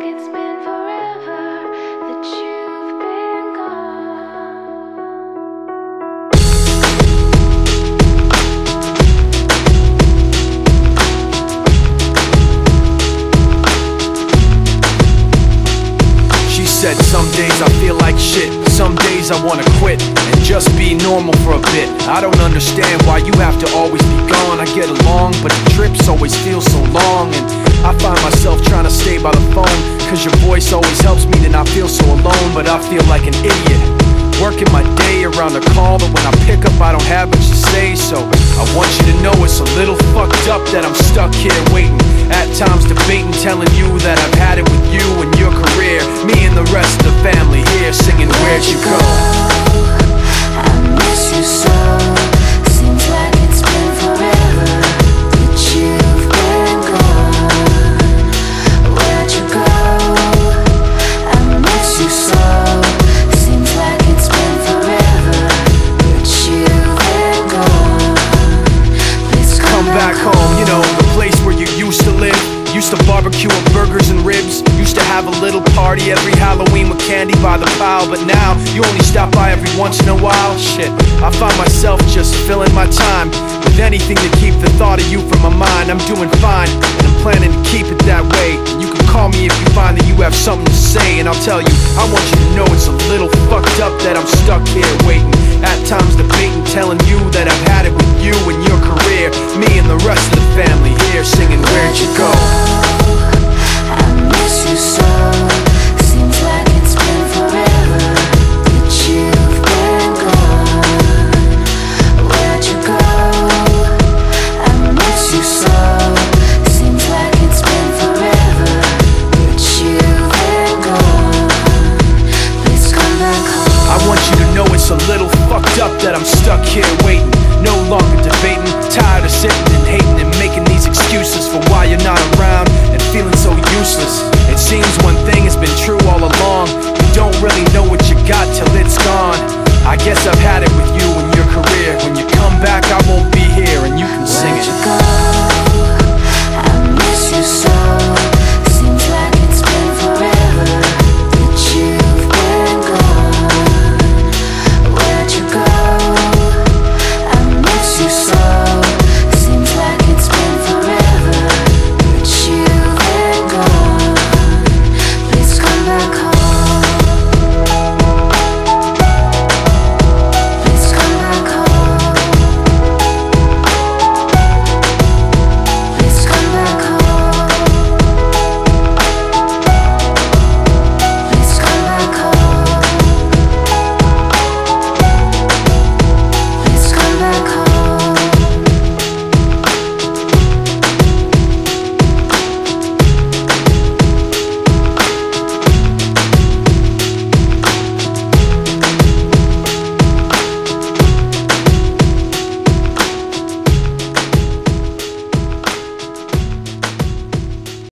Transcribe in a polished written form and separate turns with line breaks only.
it's been forever that you've been gone.
She said some days I feel like shit, some days I wanna quit and just be normal for a bit. I don't understand why you have to always be gone. I get along, but the trips always feel so long, and I find myself trying to stay by the phone, cause your voice always helps me to not feel so alone. But I feel like an idiot, working my day around the call, but when I pick up I don't have much to say. So I want you to know it's a little fucked up that I'm stuck here waiting, at times debating, telling you that I've had it with you and your career, me and the rest of the family here singing Where'd You Go?
I miss you so. Seems like it's been forever that you've been gone. Where'd you go? I miss you so. Seems like it's been forever that you've been gone. Please
Come back home, you know, the place where you used to live. Used to barbecue on burgers and ribs. Used to have a little party every Halloween with candy by the pile. But now, you only stop by every once in a while. Shit, I find myself just filling my time with anything to keep the thought of you from my mind. I'm doing fine, and I'm planning to keep it that way. You can call me if you find that you have something to say, and I'll tell you, I want you to know it's a little fucked up that I'm stuck here waiting, at times debating, telling you that I've had it with you and your career, me and the rest of the family here singing Where'd You Go?
I miss you so. Seems like it's been forever that you've been gone. Where'd you go? I miss you so. Seems like it's been forever that you've been gone. Please come back home.
I want you to know it's a little fucked up that I'm stuck here waiting, no longer debating, tired of sitting and hating and making these excuses for why you're not around and feeling so useless. It seems one thing has been true all along, you don't really know what you got till it's gone. I guess I've had it with you and your career. When you come back I won't be here and you can sing it.
Where'd you go? I miss you so.